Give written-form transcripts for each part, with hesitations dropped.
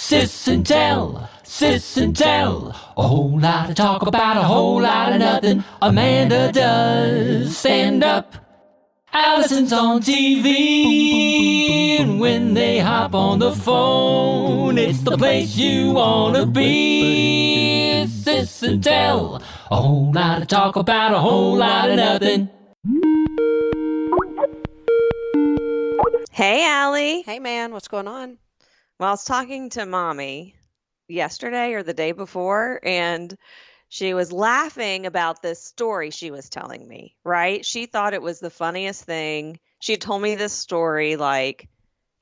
Sis and tell. A whole lot of talk about a whole lot of nothing. Amanda does stand up. Alison's on TV. And when they hop on the phone, it's the place you want to be. Sis and tell. A whole lot of talk about a whole lot of nothing. Hey, Allie. Hey, man, what's going on? Well, I was talking to Mommy yesterday or the day before, and she was laughing about this story she was telling me, right? She thought it was the funniest thing. She had told me this story like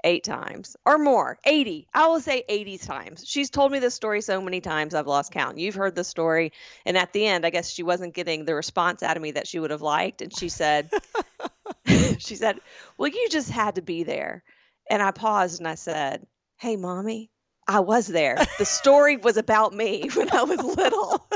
8 times or more, 80. I will say 80 times. She's told me this story so many times I've lost count. You've heard the story. And at the end, I guess she wasn't getting the response out of me that she would have liked. And she said, well, you just had to be there. And I paused and I said, hey, Mommy, I was there. The story was about me when I was little.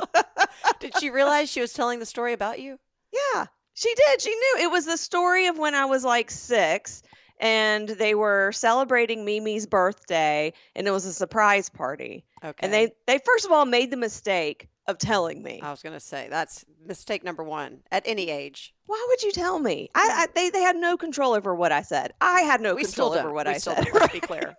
Did she realize she was telling the story about you? Yeah, she did. She knew. It was the story of when I was like 6 and they were celebrating Mimi's birthday and it was a surprise party. Okay. And they first of all made the mistake of telling me. I was going to say, that's mistake number 1 at any age. Why would you tell me? They had no control over what I said. I had no control over what I said. Let's be clear.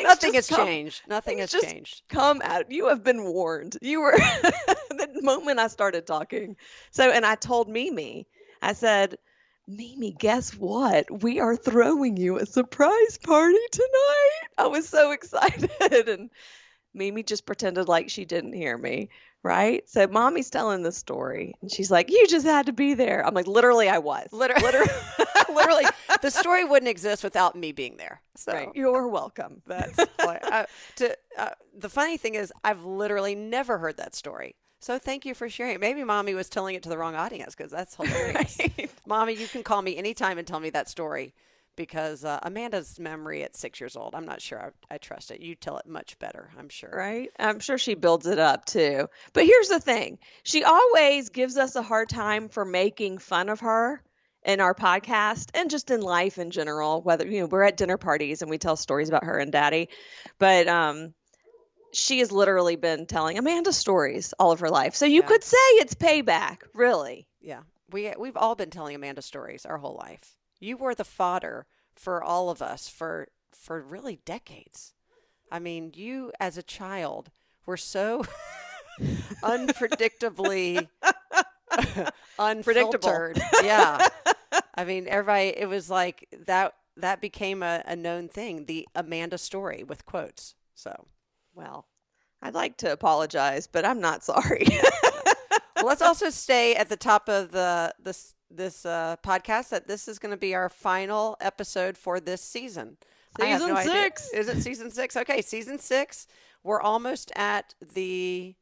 Nothing has changed. Nothing has changed. Come out. You have been warned. You were the moment I started talking. And I told Mimi, I said, Mimi, guess what? We are throwing you a surprise party tonight. I was so excited. And Mimi just pretended like she didn't hear me. Right? So Mommy's telling the story and she's like, you just had to be there. I'm like, literally, I was. Literally, the story wouldn't exist without me being there. So right. You're welcome. That's the funny thing is I've literally never heard that story. So thank you for sharing. Maybe Mommy was telling it to the wrong audience because that's hilarious. Right. Mommy, you can call me anytime and tell me that story. Because Amanda's memory at 6 years old, I'm not sure I trust it. You tell it much better, I'm sure. Right? I'm sure she builds it up too. But here's the thing. She always gives us a hard time for making fun of her in our podcast and just in life in general, whether, we're at dinner parties and we tell stories about her and Daddy. But she has literally been telling Amanda stories all of her life. So you could say it's payback, really. Yeah. We've all been telling Amanda stories our whole life. You were the fodder for all of us for really decades. I mean, you as a child were so unpredictably unfiltered. Yeah. I mean, everybody, it was like that became a known thing, the Amanda story with quotes. So, well, I'd like to apologize, but I'm not sorry. Well, let's also stay at the top of this podcast that this is going to be our final episode for this season. Season 6. Is it season 6? Okay, season 6. We're almost at the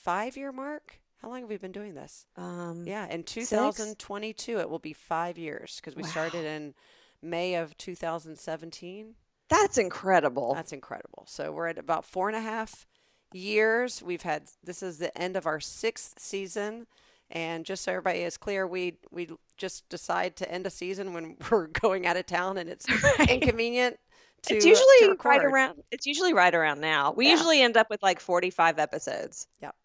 5-year mark. How long have we been doing this? In 2022, 6? It will be 5 years because we started in May of 2017. That's incredible. That's incredible. So we're at about 4.5 years. This is the end of our 6th season. And just so everybody is clear, we just decide to end a season when we're going out of town and it's inconvenient to It's usually to record. It's usually right around now. We usually end up with like 45 episodes. Yep.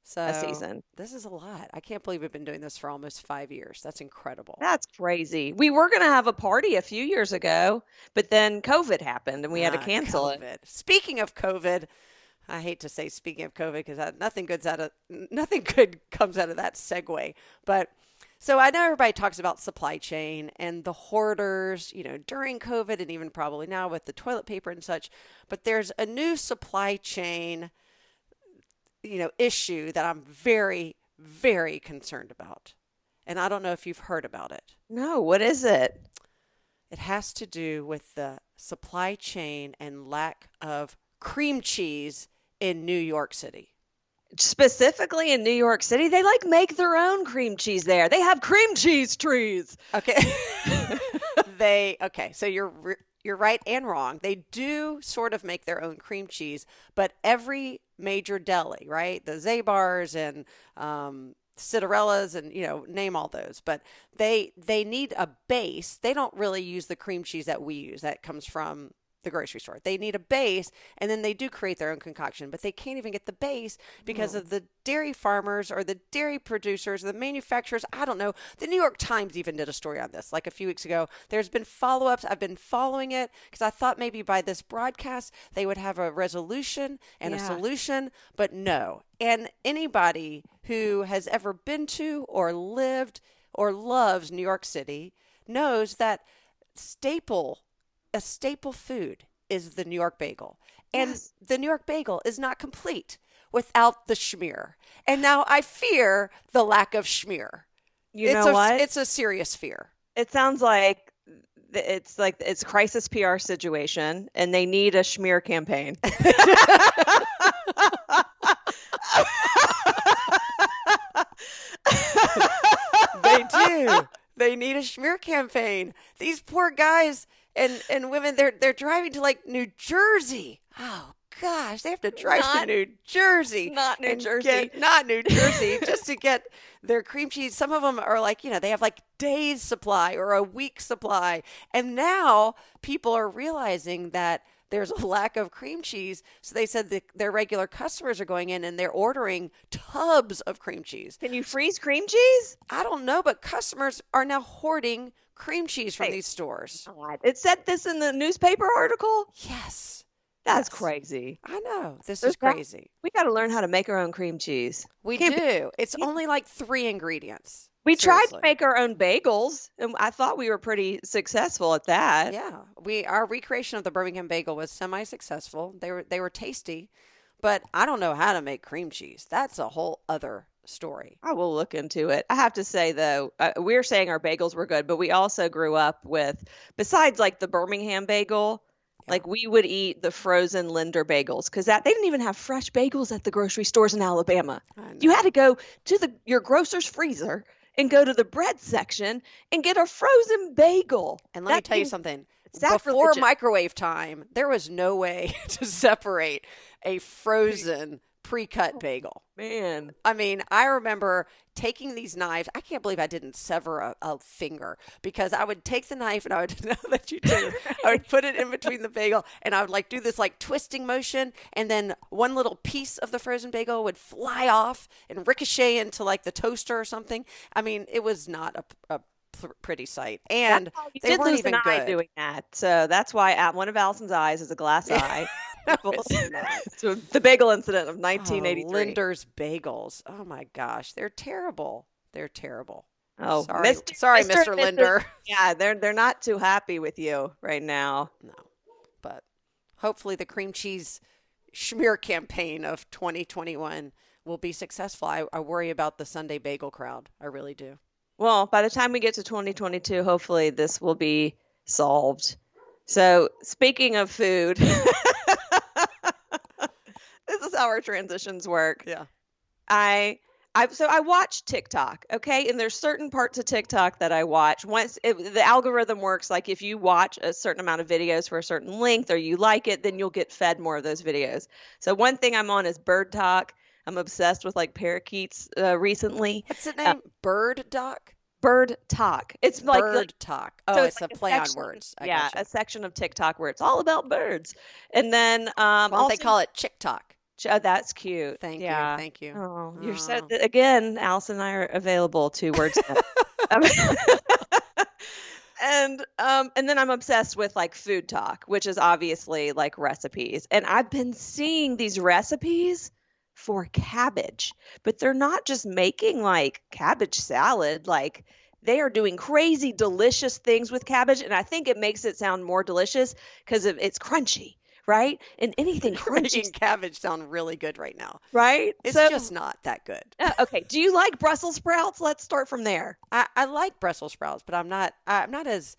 So a season. This is a lot. I can't believe we've been doing this for almost 5 years. That's incredible. That's crazy. We were going to have a party a few years ago, but then COVID happened and we had to cancel it. Speaking of COVID, I hate to say speaking of COVID because nothing good comes out of that segue. But so I know everybody talks about supply chain and the hoarders, during COVID and even probably now with the toilet paper and such. But there's a new supply chain, issue that I'm very, very concerned about. And I don't know if you've heard about it. No, what is it? It has to do with the supply chain and lack of cream cheese in New York City. Specifically in New York City, they make their own cream cheese there. They have cream cheese trees. Okay. So you're right and wrong. They do sort of make their own cream cheese, but every major deli, right? The Zabars and Citarellas and, name all those, but they need a base. They don't really use the cream cheese that we use that comes from the grocery store. They need a base, and then they do create their own concoction, but they can't even get the base because of the dairy farmers or the dairy producers, the manufacturers. I don't know. The New York Times even did a story on this like a few weeks ago. There's been follow-ups. I've been following it because I thought maybe by this broadcast they would have a resolution and a solution, but no. And anybody who has ever been to or lived or loves New York City knows that a staple food is the New York bagel. And the New York bagel is not complete without the schmear. And now I fear the lack of schmear. You know what? It's a serious fear. It sounds like it's a crisis PR situation, and they need a Schmear campaign. They do. They need a Schmear campaign. These poor guys and women, they're driving to like New Jersey. Oh gosh, they have to drive to New Jersey. Not New Jersey. Not New Jersey, just to get their cream cheese. Some of them are like, they have like days supply or a week supply. And now people are realizing that there's a lack of cream cheese. So they said that their regular customers are going in and they're ordering tubs of cream cheese. Can you freeze cream cheese? I don't know, but customers are now hoarding cream cheese from these stores. It said this in the newspaper article? Yes. That's crazy. I know. This is crazy. We got to learn how to make our own cream cheese. We do. It's only like 3 ingredients. We tried to make our own bagels, and I thought we were pretty successful at that. Yeah. Our recreation of the Birmingham bagel was semi-successful. They were tasty, but I don't know how to make cream cheese. That's a whole other story. I will look into it. I have to say, though, we're saying our bagels were good, but we also grew up with, besides like the Birmingham bagel, like we would eat the frozen Linder bagels because they didn't even have fresh bagels at the grocery stores in Alabama. You had to go to your grocer's freezer and go to the bread section and get a frozen bagel. And let me tell you something. Before microwave time, there was no way to separate a frozen pre-cut bagel. Man. I mean, I remember taking these knives. I can't believe I didn't sever a finger because I would take the knife and I would know that you did. I would put it in between the bagel and I would like do this like twisting motion, and then one little piece of the frozen bagel would fly off and ricochet into like the toaster or something. I mean, it was not a pretty sight, and they weren't even good doing that. So that's why one of Alison's eyes is a glass eye. So the bagel incident of 1983. Linder's bagels. Oh my gosh, they're terrible. They're terrible. Oh, sorry, Mr. Linder. Yeah, they're not too happy with you right now. No, but hopefully the cream cheese Schmear campaign of 2021 will be successful. I worry about the Sunday bagel crowd. I really do. Well, by the time we get to 2022, hopefully this will be solved. So speaking of food, this is how our transitions work. Yeah. I watch TikTok, okay? And there's certain parts of TikTok that I watch. The algorithm works like if you watch a certain amount of videos for a certain length or you like it, then you'll get fed more of those videos. So one thing I'm on is Bird Talk. I'm obsessed with like parakeets recently. What's the name? Bird Talk? Bird Talk. It's like Bird Talk. Oh, so it's like a play on words. A section of TikTok where it's all about birds. And then they call it Chick Talk. Oh, that's cute. Thank you. Oh, you're said again. Alison and I are available to wordsmith. And then I'm obsessed with like Food Talk, which is obviously like recipes. And I've been seeing these recipes for cabbage, but they're not just making like cabbage salad. Like they are doing crazy delicious things with cabbage. And I think it makes it sound more delicious because it's crunchy, right? And anything crunchy. Making cabbage sound really good right now. Right? It's just not that good. Okay. Do you like Brussels sprouts? Let's start from there. I like Brussels sprouts, but I'm not as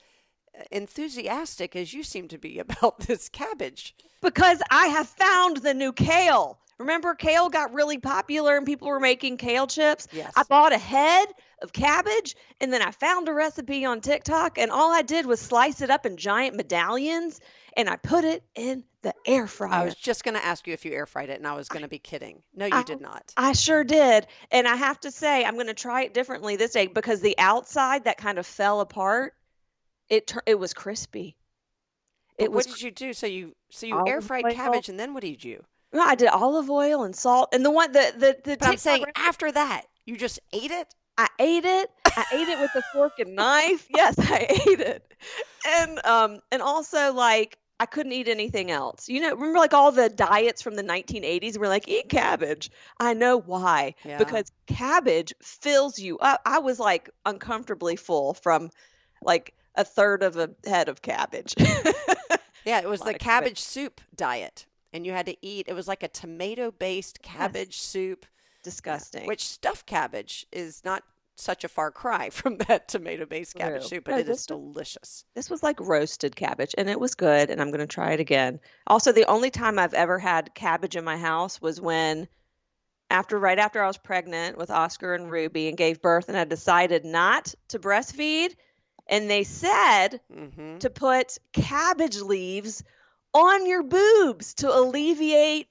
enthusiastic as you seem to be about this cabbage. Because I have found the new kale. Remember, kale got really popular and people were making kale chips? Yes. I bought a head of cabbage and then I found a recipe on TikTok and all I did was slice it up in giant medallions and I put it in the air fryer. I was just going to ask you if you air fried it and I was going to be kidding. No, you did not. I sure did. And I have to say, I'm going to try it differently this day because the outside that kind of fell apart, it was crispy. But It what was did you do? So you air olive fried oil. cabbage, and then what did you do? No, I did olive oil and salt. And the one, the But I'm TikTok saying recipe, after that, you just ate it? I ate it. I ate it with a fork and knife. Yes, I ate it. And also like I couldn't eat anything else. You know, remember like all the diets from the 1980s were like, eat cabbage. I know why. Yeah. Because cabbage fills you up. I was like uncomfortably full from like a third of a head of cabbage. Yeah, it was A the lot of cabbage. cabbage soup diet. And you had to eat, it was like a tomato-based Yes. cabbage soup. Yeah. Disgusting. Which stuffed cabbage is not such a far cry from that tomato-based cabbage True. soup, but No, it is this was delicious. this was like roasted cabbage and it was good and I'm going to try it again. Also, the only time I've ever had cabbage in my house was when right after I was pregnant with Oscar and Ruby and gave birth and I decided not to breastfeed and they said Mm-hmm. to put cabbage leaves on your boobs to alleviate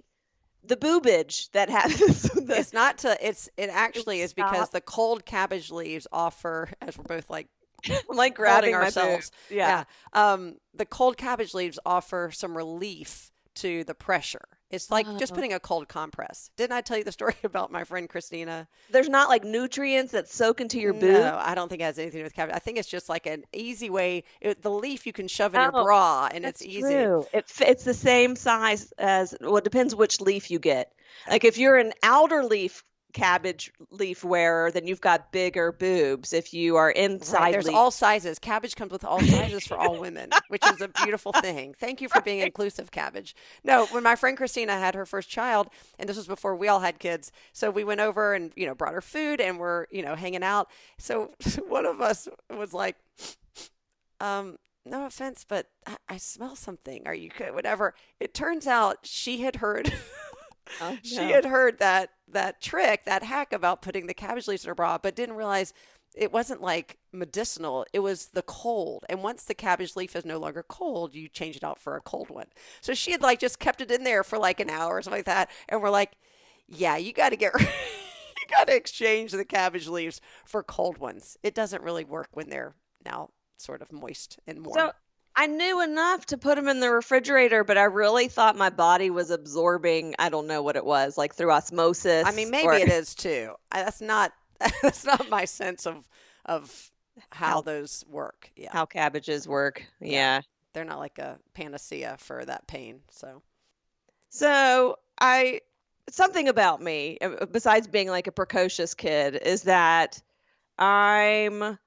the boobage that happens. It's not to, it actually is because Stop. the cold cabbage leaves offer, as we're both like I'm like holding grabbing my ourselves. boobs. Yeah. The cold cabbage leaves offer some relief to the pressure. It's like just Oh. putting a cold compress. Didn't I tell you the story about my friend Christina? There's not like nutrients that soak into your boob. No, I don't think it has anything to do with cabbage. I think it's just like an easy way. The leaf you can shove in your Oh, bra, and that's it's easy. true. It's the same size as, well, it depends which leaf you get. Like if you're an outer leaf cabbage leaf wearer, then you've got bigger boobs. If you are Right. inside There's leaf, all sizes. Cabbage comes with all sizes for all women, which is a beautiful thing. Thank you for being inclusive, cabbage. No, when my friend Christina had her first child, and this was before we all had kids, so we went over and, brought her food and we're, hanging out. So one of us was like, no offense, but I smell something. Are you good? Whatever. It turns out she had heard oh, she no. had heard that trick, that hack about putting the cabbage leaves in her bra, but didn't realize it wasn't like medicinal. It was the cold. And once the cabbage leaf is no longer cold, you change it out for a cold one. So she had like just kept it in there for like an hour or something like that. And we're like, yeah, you got to you got to exchange the cabbage leaves for cold ones. It doesn't really work when they're now sort of moist and warm. So I knew enough to put them in the refrigerator, but I really thought my body was absorbing, I don't know what it was, like through osmosis. I mean, maybe or it is too. That's not my sense of how how those work. Yeah. how cabbages work. Yeah. Yeah. They're not like a panacea for that pain. So, So something about me, besides being like a precocious kid, is that I'm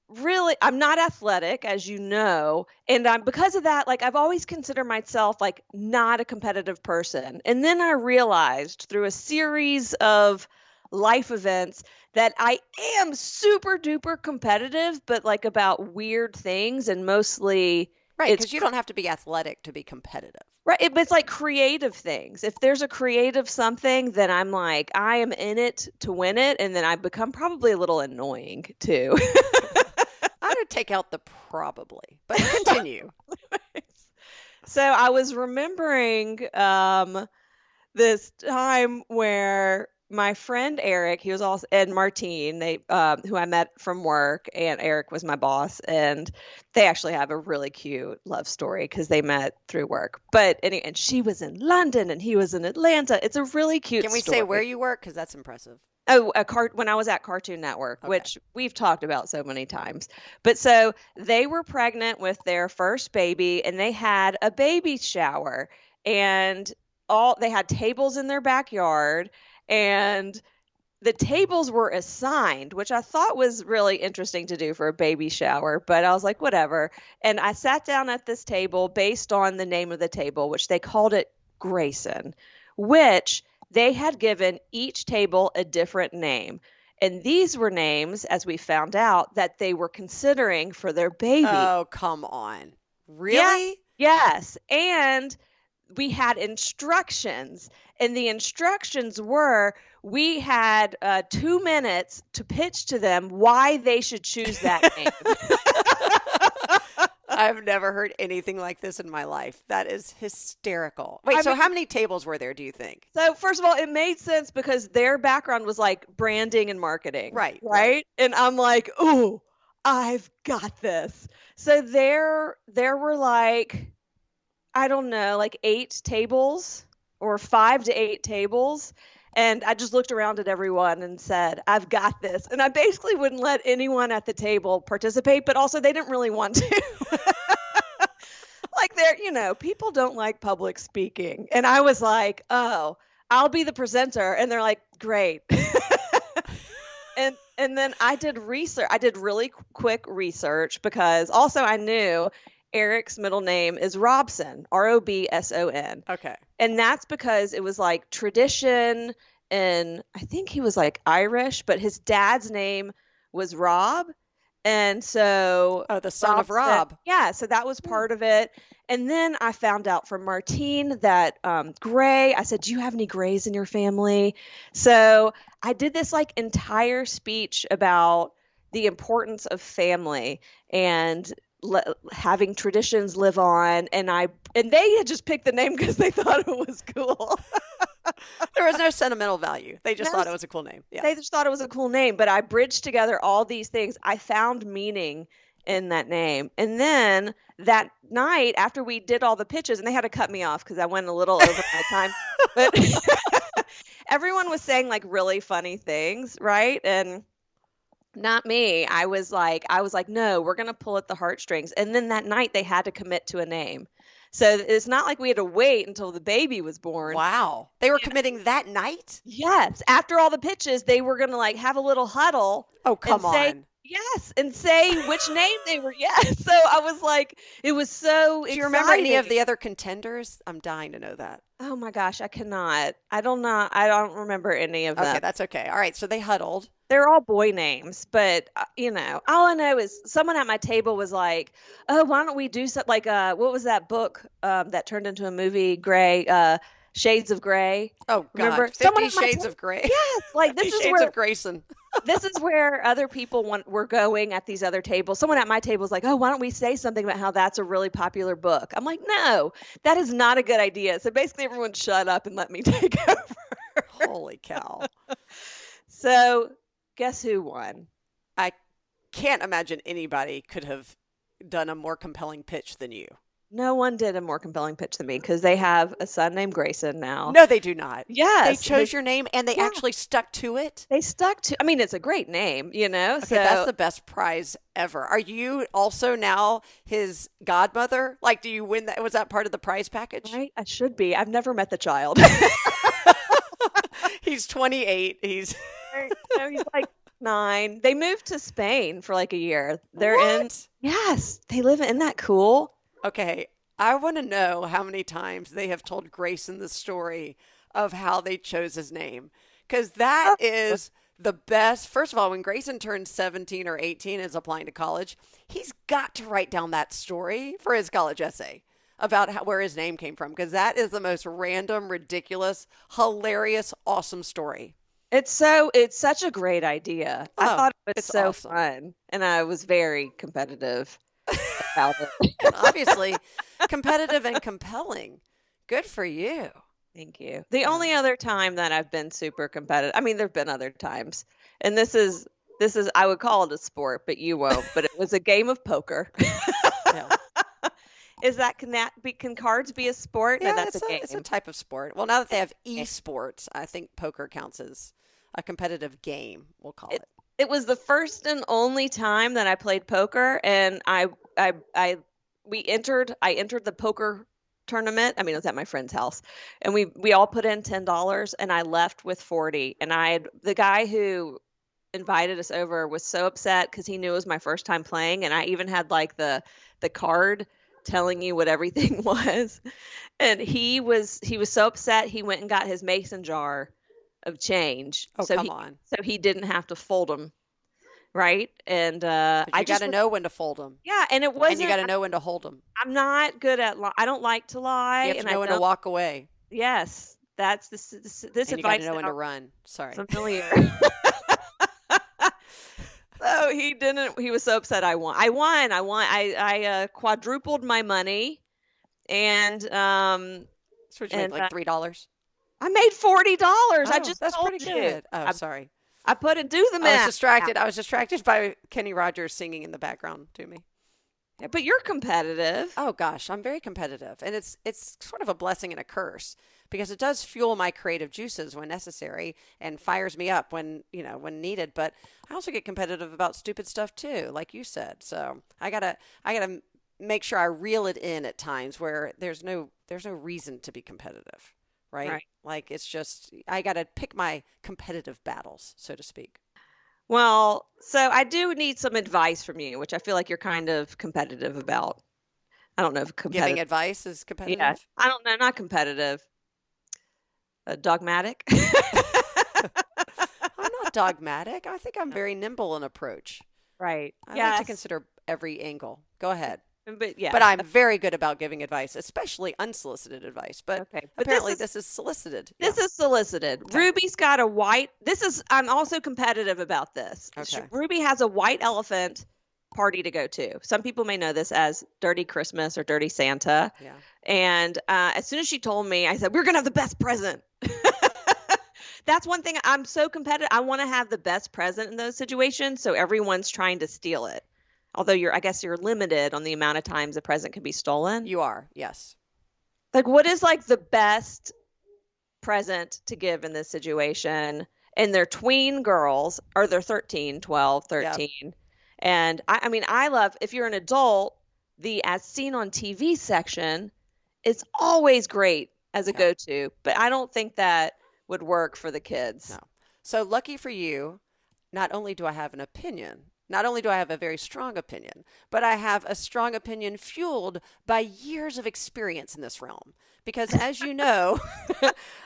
not athletic, as you know, and because of that, like I've always considered myself like not a competitive person. And then I realized through a series of life events that I am super duper competitive, but like about weird things and mostly right, it's because you don't have to be athletic to be competitive. right. But it's like creative things. If there's a creative something, then I'm like, I am in it to win it. And then I become probably a little annoying too. I would take out the probably, but continue. So I was remembering this time where my friend Eric, he was also, and Martine, they who I met from work, and Eric was my boss, and they actually have a really cute love story because they met through work. But anyway, and she was in London and he was in Atlanta. It's a really cute Can we story. say where you work? Because that's impressive. Oh, when I was at Cartoon Network, Okay. which we've talked about so many times. But so they were pregnant with their first baby and they had a baby shower and they had tables in their backyard and the tables were assigned, which I thought was really interesting to do for a baby shower, but I was like, whatever. And I sat down at this table based on the name of the table, which they called it Grayson, which they had given each table a different name. And these were names, as we found out, that they were considering for their baby. Oh, come on. Really? Yes. And we had instructions. And the instructions were we had 2 minutes to pitch to them why they should choose that name. I've never heard anything like this in my life. That is hysterical. Wait, so how many tables were there, do you think? So first of all, it made sense because their background was like branding and marketing. Right. And I'm like, oh, I've got this. So there were like I don't know, like 8 tables or 5 to 8 tables. And I just looked around at everyone and said, I've got this. And I basically wouldn't let anyone at the table participate, but also they didn't really want to. Like people don't like public speaking. And I was like, oh, I'll be the presenter. And they're like, great. And then I did research. I did really quick research because also I knew Eric's middle name is Robson, Robson. Okay. And that's because it was like tradition, and I think he was like Irish, but his dad's name was Rob. And so the son of Rob. Yeah, so that was part of it. And then I found out from Martine that Gray, I said, do you have any Grays in your family? So I did this like entire speech about the importance of family and having traditions live on. And they had just picked the name because they thought it was cool. There was no sentimental value. They just thought it was a cool name. Yeah. They just thought it was a cool name. But I bridged together all these things. I found meaning in that name. And then that night after we did all the pitches, and they had to cut me off because I went a little over my time, but everyone was saying like really funny things, right? And not me. I was like, no, we're going to pull at the heartstrings. And then that night they had to commit to a name. So it's not like we had to wait until the baby was born. Wow. They were committing that night? Yes. After all the pitches, they were going to like have a little huddle. Oh, come on. Yes, and say which name they were. Yes. So I was like, it was so exciting. Do you remember any of the other contenders? I'm dying to know that. Oh my gosh, I cannot. I don't remember any of them. Okay, that's okay. All right, so they huddled. They're all boy names, but all I know is someone at my table was like, "Oh, why don't we do something like what was that book that turned into a movie? Gray, Shades of Grey." Oh God, remember 50 Shades of Grey. Yes, like this is Shades where of Grayson. This is where other people were going at these other tables. Someone at my table was like, "Oh, why don't we say something about how that's a really popular book?" I'm like, "No, that is not a good idea." So basically, everyone shut up and let me take over. Holy cow! So. Guess who won? I can't imagine anybody could have done a more compelling pitch than you. No one did a more compelling pitch than me because they have a son named Grayson now. No, they do not. Yes. They chose your name and they actually stuck to it. They stuck to, I mean, it's a great name, Okay, so that's the best prize ever. Are you also now his godmother? Like, do you win that? Was that part of the prize package? Right? I should be. I've never met the child. He's 28. He's like 9. They moved to Spain for like a year. Yes, they live isn't that cool? Okay, I want to know how many times they have told Grayson the story of how they chose his name. Because that is the best. First of all, when Grayson turns 17 or 18 and is applying to college, he's got to write down that story for his college essay about where his name came from. Because that is the most random, ridiculous, hilarious, awesome story. It's such a great idea. I thought it was so awesome. fun, and I was very competitive about it. Obviously, competitive and compelling. Good for you. Thank you. The only other time that I've been super competitive, I mean, there've been other times, and this is I would call it a sport, but you won't. But it was a game of poker. No. Can cards be a sport? Yeah, no, that's a game. It's a type of sport. Well, now that they have esports, I think poker counts as a competitive game. We'll call it. It was the first and only time that I played poker, and I entered the poker tournament. I mean, it was at my friend's house, and we all put in $10, and I left with 40. And the guy who invited us over was so upset because he knew it was my first time playing, and I even had like the card telling you what everything was. And he was so upset he went and got his mason jar of change. Oh, come on. So he didn't have to fold them. Right. And but you got to know when to fold them. Yeah. And it wasn't. And you got to know when to hold them. I'm not good at I don't like to lie. You have to know when to walk away. Yes. That's this and advice. You got to know when to run. Sorry. Familiar. So he was so upset I won. I quadrupled my money, and so you made like $3? I made $40. Oh, that's pretty good. Oh, sorry. I put it, do the math. I was distracted by Kenny Rogers singing in the background to me. Yeah, but you're competitive. Oh gosh, I'm very competitive, and it's sort of a blessing and a curse because it does fuel my creative juices when necessary and fires me up when, when needed, but I also get competitive about stupid stuff too, like you said. So, I got to make sure I reel it in at times where there's no reason to be competitive, right? Right. Like it's just I got to pick my competitive battles, so to speak. Well, so I do need some advice from you, which I feel like you're kind of competitive about. I don't know if Giving competitive. advice is Yeah, competitive. I don't know, not competitive. Dogmatic. I'm not dogmatic. I think I'm very nimble in approach. Right. I like to Yes. consider every angle. Go ahead. But yeah. But I'm very good about giving advice, especially unsolicited advice. But Okay. But apparently this is solicited. Yeah. this is solicited. Okay. Ruby's got a white. I'm also competitive about this. Okay. Ruby has a white elephant party to go to. Some people may know this as Dirty Christmas or Dirty Santa. Yeah. And as soon as she told me, I said, we're going to have the best present. That's one thing. I'm so competitive. I want to have the best present in those situations. So everyone's trying to steal it. Although I guess you're limited on the amount of times a present can be stolen. You are. Yes. Like, what is like the best present to give in this situation? And they're tween girls, or they're 13, 12, 13. Yep. And I mean, I love, if you're an adult, the as seen on TV section is always great as a Yeah. go-to, but I don't think that would work for the kids. No. So lucky for you, not only do I have an opinion, not only do I have a very strong opinion, but I have a strong opinion fueled by years of experience in this realm. Because as you know,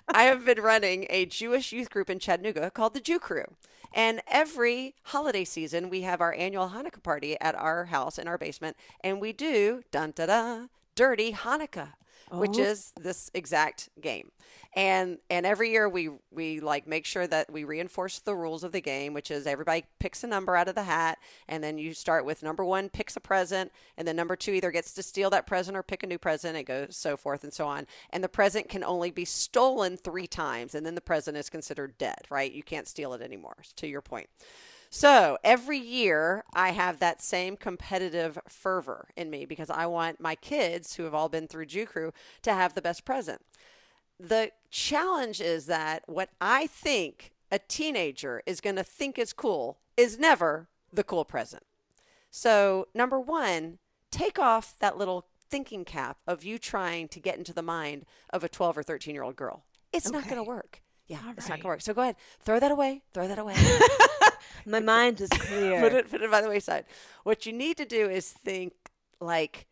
I have been running a Jewish youth group in Chattanooga called the Jew Crew. And every holiday season, we have our annual Hanukkah party at our house in our basement. And we do, dun da da, Dirty Hanukkah, which Oh. is this exact game. And every year we like make sure that we reinforce the rules of the game, which is everybody picks a number out of the hat, and then you start with number 1 picks a present, and then number 2 either gets to steal that present or pick a new present. It goes so forth and so on. And the present can only be stolen 3 times, and then the present is considered dead, right? You can't steal it anymore, to your point. So every year I have that same competitive fervor in me because I want my kids, who have all been through Jew Crew, to have the best present. The challenge is that what I think a teenager is going to think is cool is never the cool present. So, number 1, take off that little thinking cap of you trying to get into the mind of a 12 or 13-year-old girl. It's not going to Okay. work. Yeah, All it's not going right. to work. So go ahead, throw that away. Throw that away. My mind is clear. Put it by the wayside. What you need to do is think like,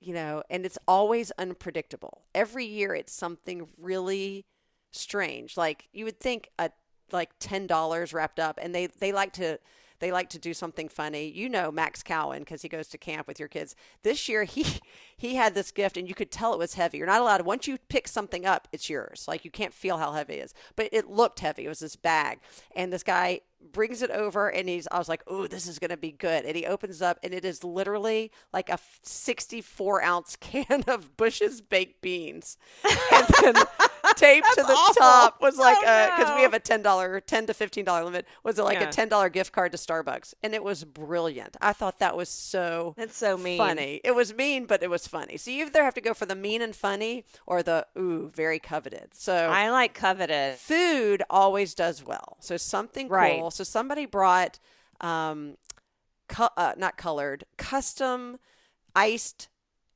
and it's always unpredictable. Every year it's something really strange. Like you would think like $10 wrapped up, and they like to do something funny. Max Cowan, because he goes to camp with your kids. This year he had this gift, and you could tell it was heavy. You're not allowed, once you pick something up, it's yours. Like you can't feel how heavy it is, but it looked heavy. It was this bag, and this guy brings it over, and I was like, oh, this is going to be good. And he opens it up, and it is literally like a 64-ounce can of Bush's baked beans. And then taped to the awful. top was like, Oh, because we no. have a $10 to $15 limit, was like Yeah. a $10 gift card to Starbucks. And it was brilliant. I thought that was so That's so mean. funny. It was mean, but it was funny. So you either have to go for the mean and funny or the, very coveted. So I like coveted. food always does well. So something Right. cool. So somebody brought, not colored, custom iced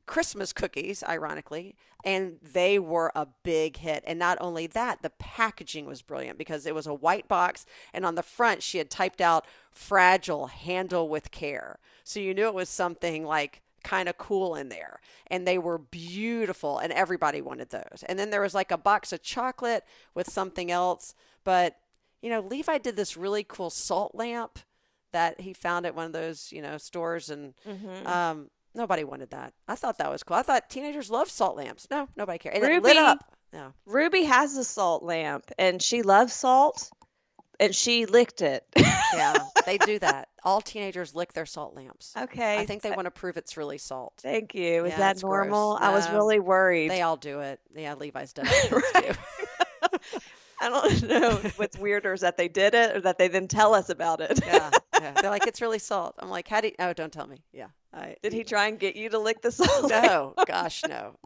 Christmas cookies, ironically, and they were a big hit. And not only that, the packaging was brilliant because it was a white box, and on the front she had typed out "fragile, handle with care." So you knew it was something like kind of cool in there, and they were beautiful, and everybody wanted those. And then there was like a box of chocolate with something else. But Levi did this really cool salt lamp that he found at one of those stores, and nobody wanted that. I thought that was cool. I thought teenagers love salt lamps. No, nobody cared. And it lit Ruby- up. No. Ruby has a salt lamp, and she loves salt, and she licked it. Yeah, they do that. All teenagers lick their salt lamps. Okay. I think they want to prove it's really salt. Thank you. Is Yeah, that it's gross. normal? I was No, really worried. They all do it. Yeah, Levi's done it. Right. I don't know what's weirder is that they did it or that they then tell us about it. Yeah. They're like, it's really salt. I'm like, how do you, oh, don't tell me. Yeah. Did he try and get you to lick the salt? No, gosh, no.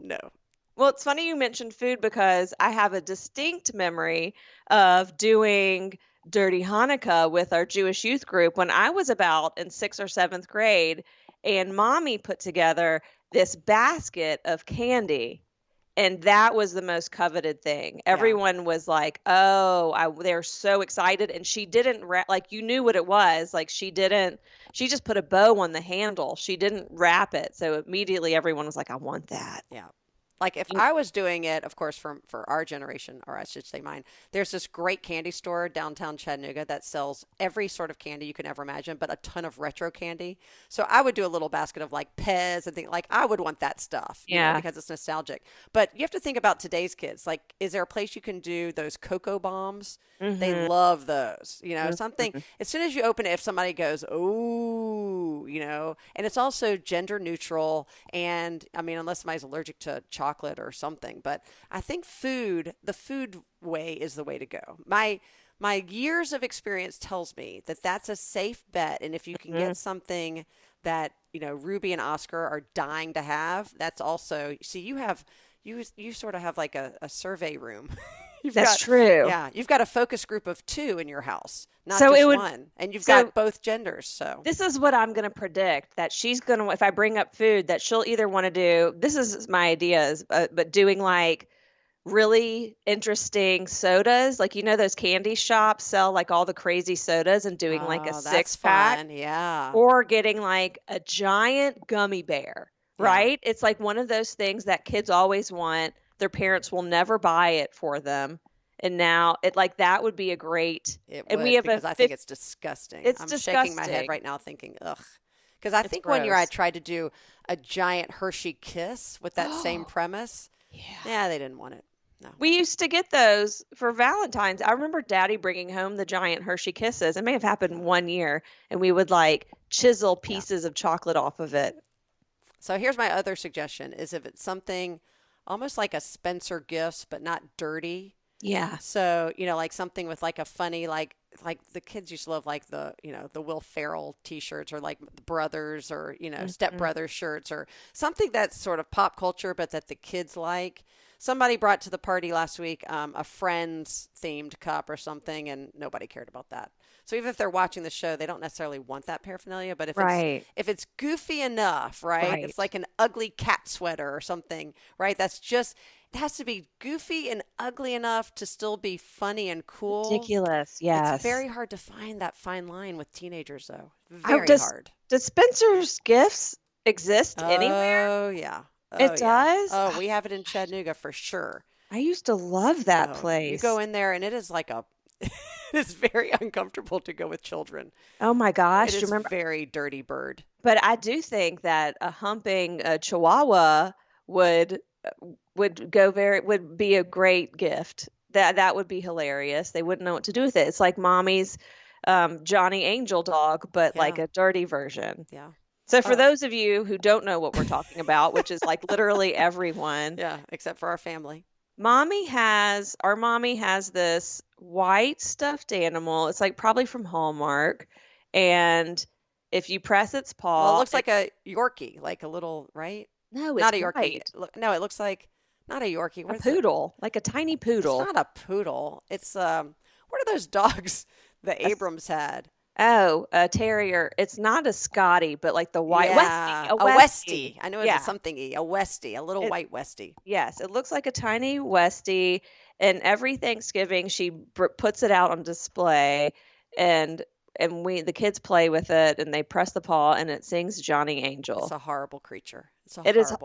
Well, it's funny you mentioned food because I have a distinct memory of doing Dirty Hanukkah with our Jewish youth group when I was about in 6th or 7th grade, and Mommy put together this basket of candy. And that was the most coveted thing. Everyone was like, "Oh, they're so excited." And she didn't like you knew what it was. Like she just put a bow on the handle. She didn't wrap it. So immediately everyone was like, "I want that." Yeah. Like if I was doing it, of course, for our generation, or I should say mine, there's this great candy store downtown Chattanooga that sells every sort of candy you can ever imagine, but a ton of retro candy. So I would do a little basket of like Pez and things like I would want that stuff, you know, because it's nostalgic. But you have to think about today's kids. Like, is there a place you can do those cocoa bombs? Mm-hmm. They love those, you know, something as soon as you open it, if somebody goes, "Oh," you know, and it's also gender neutral. And I mean, unless somebody's allergic to chocolate or something, but I think the food way is the way to go. My years of experience tells me that that's a safe bet. And if you can get something that, you know, Ruby and Oscar are dying to have, that's also, see, you sort of have like a survey room. That's true. Yeah. You've got a focus group of 2 in your house, not just one. And you've got both genders. So this is what I'm going to predict that she's going to, if I bring up food, that she'll either want to do, this is my ideas, but doing like really interesting sodas. Like, you know, those candy shops sell like all the crazy sodas and doing like a 6-pack. Yeah. Or getting like a giant gummy bear, right? It's like one of those things that kids always want. Their parents will never buy it for them. And now that would be a great, we have because I think it's disgusting. I'm disgusting. Shaking my head right now thinking, ugh. Because I think gross. one year I tried to do a giant Hershey Kiss with that same premise. Yeah, they didn't want it. No. We used to get those for Valentine's. I remember Daddy bringing home the giant Hershey Kisses. It may have happened one year, and we would like chisel pieces of chocolate off of it. So here's my other suggestion: is if it's something almost like a Spencer Gifts, but not dirty. Yeah. So, you know, like something with like a funny, like the kids used to love like the, you know, the Will Ferrell t-shirts or like the Brothers or, you know, Step Brothers shirts or something that's sort of pop culture, but that the kids like. Somebody brought to the party last week a Friends themed cup or something, and nobody cared about that. So even if they're watching the show, they don't necessarily want that paraphernalia. But if it's goofy enough, right? It's like an ugly cat sweater or something, right? That's just, it has to be goofy and ugly enough to still be funny and cool. Ridiculous, yes. It's very hard to find that fine line with teenagers, though. Very hard. Does Spencer's Gifts exist anywhere? Oh, yeah. It does? Oh, we have it in Chattanooga for sure. I used to love that place. You go in there and it is like it's very uncomfortable to go with children. Oh my gosh. It is very dirty bird. But I do think that a humping Chihuahua would be a great gift. That would be hilarious. They wouldn't know what to do with it. It's like Mommy's Johnny Angel dog, but like a dirty version. Yeah. So for those of you who don't know what we're talking about, which is like literally everyone. Yeah, except for our family. Our mommy has this white stuffed animal. It's like probably from Hallmark. And if you press its paw. Well, it looks like a Yorkie, like a little, right? No, it's not a Yorkie. White. No, it looks like not a Yorkie. A poodle, like a tiny poodle. It's not a poodle. It's what are those dogs that Abrams had? Oh, a terrier. It's not a Scotty, but like the white Westie. A Westie. I know it's something-y. A Westie, a little white Westie. Yes, it looks like a tiny Westie. And every Thanksgiving, she puts it out on display, and the kids play with it, and they press the paw, and it sings Johnny Angel. It's a horrible creature. It is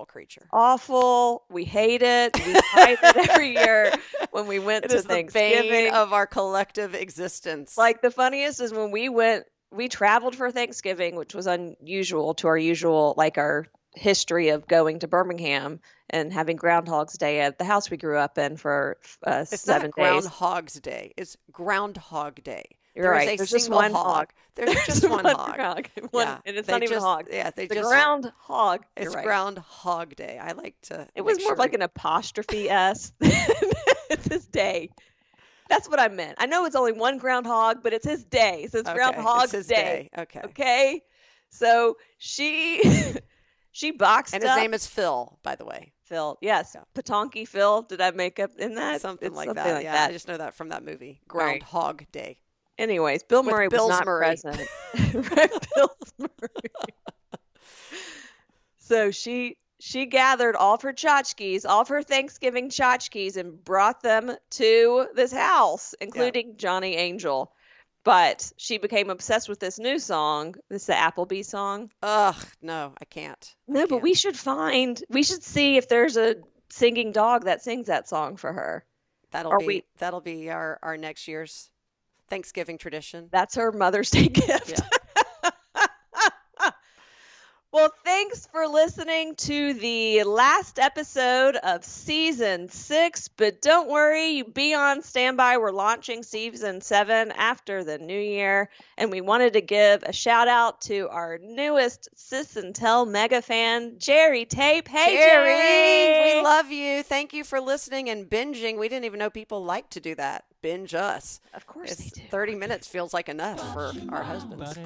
awful. We hate it. We fight it every year when we went to Thanksgiving. The bane of our collective existence. Like the funniest is when we traveled for Thanksgiving, which was unusual to our usual, like our history of going to Birmingham and having Groundhog's Day at the house we grew up in for 7 days. It's not Groundhog's Day. It's Groundhog Day. You're right. There's just one hog. There's just one hog. And it's not even a hog. Yeah, it's groundhog. It's Groundhog Day. I like to. It was more like an apostrophe S this day. That's what I meant. I know it's only one groundhog, but it's his day. So it's Groundhog Day. Okay. Okay. So she she boxed And up. his name is Phil, by the way. Phil. Yes. Yeah. Patonki Phil. Did I make up in that? Something like something that. like Yeah, that. I just know that from that movie, Groundhog Day. Anyways, Bill Murray was not present. Bill Murray. So she gathered all of her tchotchkes, all of her Thanksgiving tchotchkes, and brought them to this house, including Johnny Angel. But she became obsessed with this new song. This is the Applebee song. Ugh, no, I can't. No, but we should see if there's a singing dog that sings that song for her. That'll be our next year's Thanksgiving tradition. That's her Mother's Day gift. Yeah. Well, thanks for listening to the last episode of season 6, but don't worry, be on standby. We're launching season 7 after the new year, and we wanted to give a shout out to our newest Sis and Tell mega fan, Jerry Tape. Hey, Jerry! We love you. Thank you for listening and binging. We didn't even know people like to do that. Binge us. Of course they do. 30 minutes feels like enough for our husbands.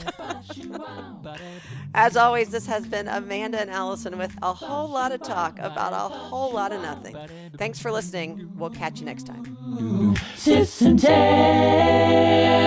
As always, this has been Amanda and Alison with a whole lot of talk about a whole lot of nothing. Thanks for listening. We'll catch you next time. Sis and Tell.